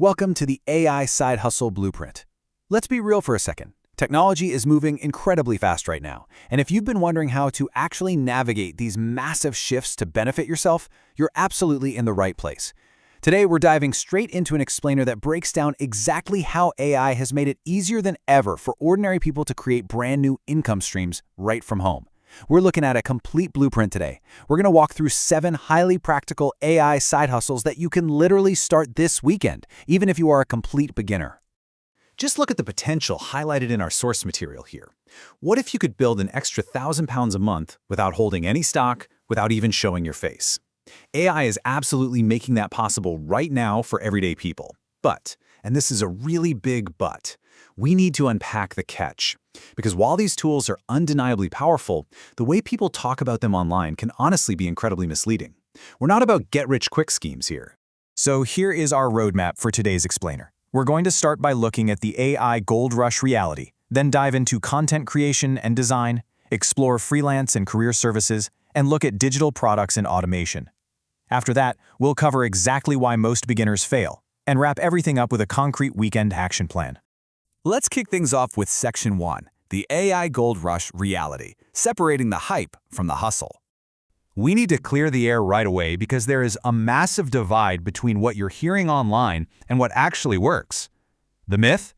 Welcome to the AI Side Hustle Blueprint. Let's be real for a second. Technology is moving incredibly fast right now, and if you've been wondering how to actually navigate these massive shifts to benefit yourself, you're absolutely in the right place. Today, we're diving straight into an explainer that breaks down exactly how AI has made it easier than ever for ordinary people to create brand new income streams right from home. We're looking at a complete blueprint today. We're going to walk through 7 highly practical AI side hustles that you can literally start this weekend, even if you are a complete beginner. Just look at the potential highlighted in our source material here. What if you could build an extra £1,000 a month without holding any stock, without even showing your face? AI is absolutely making that possible right now for everyday people. But, and this is a really big but, we need to unpack the catch. Because while these tools are undeniably powerful, the way people talk about them online can honestly be incredibly misleading. We're not about get-rich-quick schemes here. So here is our roadmap for today's explainer. We're going to start by looking at the AI gold rush reality, then dive into content creation and design, explore freelance and career services, and look at digital products and automation. After that, we'll cover exactly why most beginners fail, and wrap everything up with a concrete weekend action plan. Let's kick things off with Section 1, the AI Gold Rush Reality, separating the hype from the hustle. We need to clear the air right away because there is a massive divide between what you're hearing online and what actually works. The myth?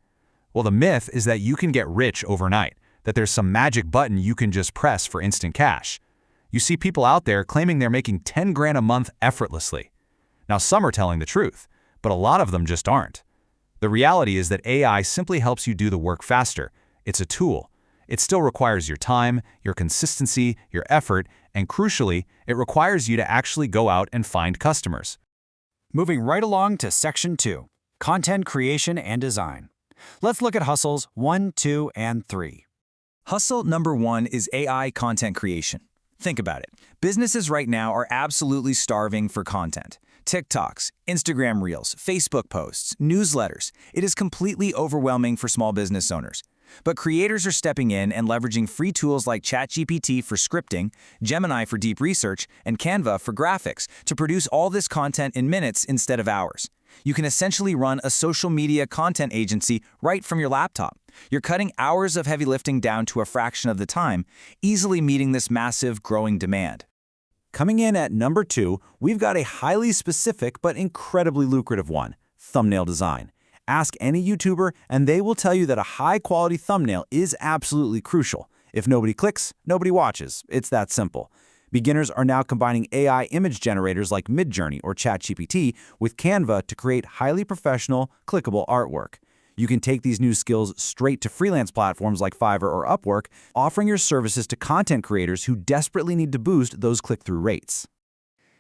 Well, the myth is that you can get rich overnight, that there's some magic button you can just press for instant cash. You see people out there claiming they're making 10 grand a month effortlessly. Now, some are telling the truth, but a lot of them just aren't. The reality is that AI simply helps you do the work faster. It's a tool. It still requires your time, your consistency, your effort, and crucially, it requires you to actually go out and find customers. Moving right along to Section 2, Content Creation and Design. Let's look at hustles 1, 2, and 3. Hustle number 1 is AI content creation. Think about it. Businesses right now are absolutely starving for content. TikToks, Instagram Reels, Facebook posts, newsletters. It is completely overwhelming for small business owners. But creators are stepping in and leveraging free tools like ChatGPT for scripting, Gemini for deep research, and Canva for graphics to produce all this content in minutes instead of hours. You can essentially run a social media content agency right from your laptop. You're cutting hours of heavy lifting down to a fraction of the time, easily meeting this massive growing demand. Coming in at number 2, we've got a highly specific but incredibly lucrative one, thumbnail design. Ask any YouTuber and they will tell you that a high-quality thumbnail is absolutely crucial. If nobody clicks, nobody watches. It's that simple. Beginners are now combining AI image generators like Midjourney or ChatGPT with Canva to create highly professional, clickable artwork. You can take these new skills straight to freelance platforms like Fiverr or Upwork, offering your services to content creators who desperately need to boost those click-through rates.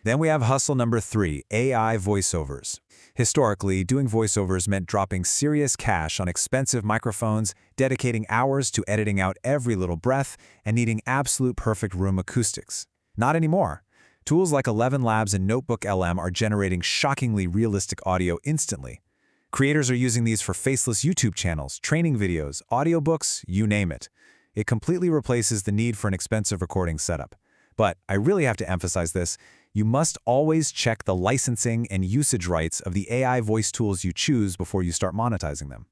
Then we have hustle number 3, AI voiceovers. Historically, doing voiceovers meant dropping serious cash on expensive microphones, dedicating hours to editing out every little breath, and needing absolute perfect room acoustics. Not anymore. Tools like 11 Labs and Notebook LM are generating shockingly realistic audio instantly. Creators are using these for faceless YouTube channels, training videos, audiobooks, you name it. It completely replaces the need for an expensive recording setup. But I really have to emphasize this. You must always check the licensing and usage rights of the AI voice tools you choose before you start monetizing them.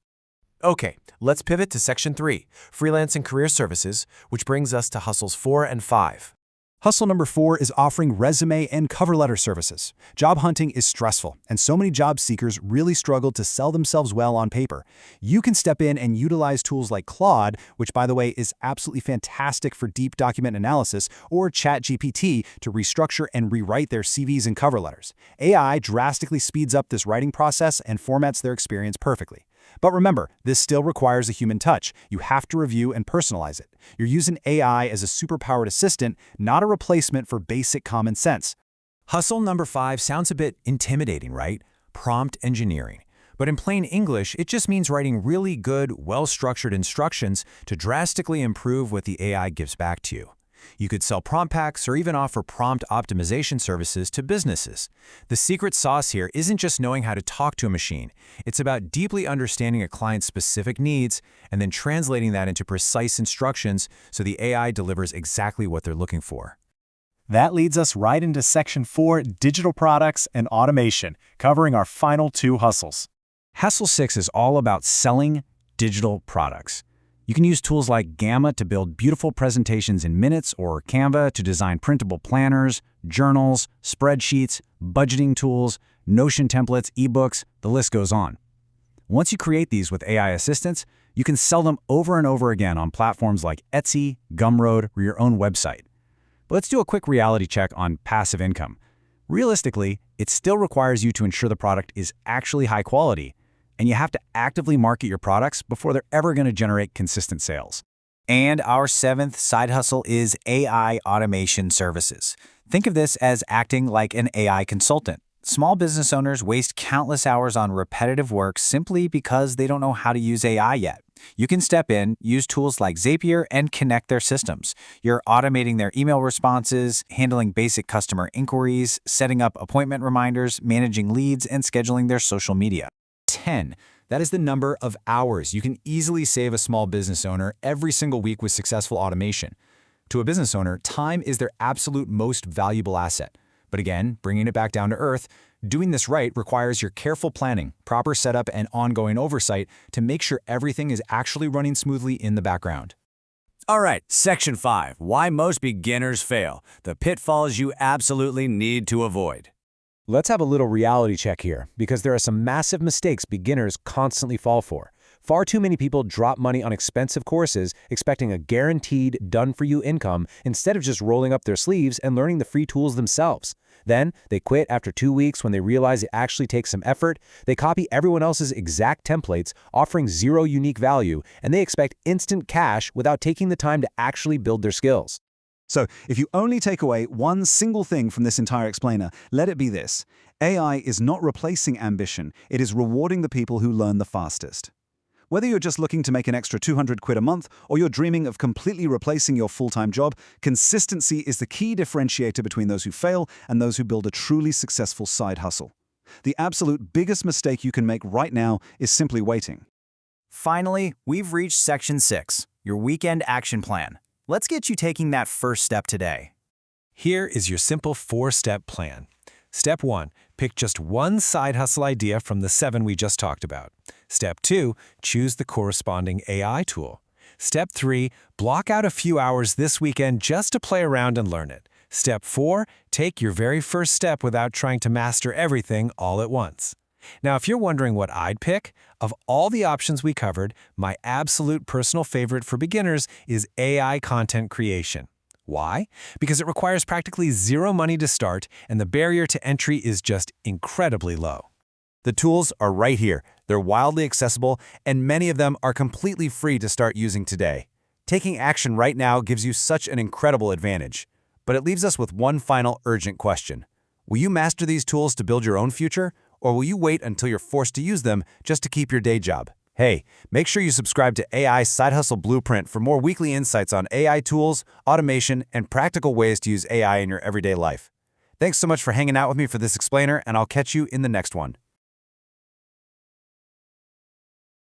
Okay, let's pivot to Section 3, Freelance and Career Services, which brings us to hustles 4 and 5. Hustle number 4 is offering resume and cover letter services. Job hunting is stressful, and so many job seekers really struggle to sell themselves well on paper. You can step in and utilize tools like Claude, which by the way is absolutely fantastic for deep document analysis, or ChatGPT to restructure and rewrite their CVs and cover letters. AI drastically speeds up this writing process and formats their experience perfectly. But remember, this still requires a human touch. You have to review and personalize it. You're using AI as a superpowered assistant, not a replacement for basic common sense. Hustle number 5 sounds a bit intimidating, right? Prompt engineering. But in plain English, it just means writing really good, well-structured instructions to drastically improve what the AI gives back to you. You could sell prompt packs or even offer prompt optimization services to businesses. The secret sauce here isn't just knowing how to talk to a machine. It's about deeply understanding a client's specific needs and then translating that into precise instructions so the AI delivers exactly what they're looking for. That leads us right into Section 4, Digital Products and Automation, covering our final 2 hustles. Hassle 6 is all about selling digital products. You can use tools like Gamma to build beautiful presentations in minutes or Canva to design printable planners, journals, spreadsheets, budgeting tools, Notion templates, ebooks, the list goes on. Once you create these with AI assistants, you can sell them over and over again on platforms like Etsy, Gumroad, or your own website. But let's do a quick reality check on passive income. Realistically, it still requires you to ensure the product is actually high quality, and you have to actively market your products before they're ever going to generate consistent sales. And our seventh side hustle is AI automation services. Think of this as acting like an AI consultant. Small business owners waste countless hours on repetitive work simply because they don't know how to use AI yet. You can step in, use tools like Zapier, and connect their systems. You're automating their email responses, handling basic customer inquiries, setting up appointment reminders, managing leads, and scheduling their social media. 10. That is the number of hours you can easily save a small business owner every single week with successful automation. To a business owner, time is their absolute most valuable asset. But again, bringing it back down to earth, doing this right requires your careful planning, proper setup, and ongoing oversight to make sure everything is actually running smoothly in the background. All right, Section 5, Why Most Beginners Fail, the pitfalls you absolutely need to avoid. Let's have a little reality check here, because there are some massive mistakes beginners constantly fall for. Far too many people drop money on expensive courses expecting a guaranteed, done-for-you income instead of just rolling up their sleeves and learning the free tools themselves. Then, they quit after 2 weeks when they realize it actually takes some effort, they copy everyone else's exact templates, offering zero unique value, and they expect instant cash without taking the time to actually build their skills. So, if you only take away one single thing from this entire explainer, let it be this. AI is not replacing ambition, it is rewarding the people who learn the fastest. Whether you're just looking to make an extra 200 quid a month or you're dreaming of completely replacing your full-time job, consistency is the key differentiator between those who fail and those who build a truly successful side hustle. The absolute biggest mistake you can make right now is simply waiting. Finally, we've reached Section 6, your weekend action plan. Let's get you taking that first step today. Here is your simple 4-step plan. Step 1, pick just one side hustle idea from the 7 we just talked about. Step 2, choose the corresponding AI tool. Step 3, block out a few hours this weekend just to play around and learn it. Step 4, take your very first step without trying to master everything all at once. Now, if you're wondering what I'd pick, of all the options we covered, my absolute personal favorite for beginners is AI content creation. Why? Because it requires practically zero money to start, and the barrier to entry is just incredibly low. The tools are right here. They're wildly accessible, and many of them are completely free to start using today. Taking action right now gives you such an incredible advantage. But it leaves us with one final urgent question. Will you master these tools to build your own future, or will you wait until you're forced to use them just to keep your day job? Hey, make sure you subscribe to AI Side Hustle Blueprint for more weekly insights on AI tools, automation, and practical ways to use AI in your everyday life. Thanks so much for hanging out with me for this explainer, and I'll catch you in the next one.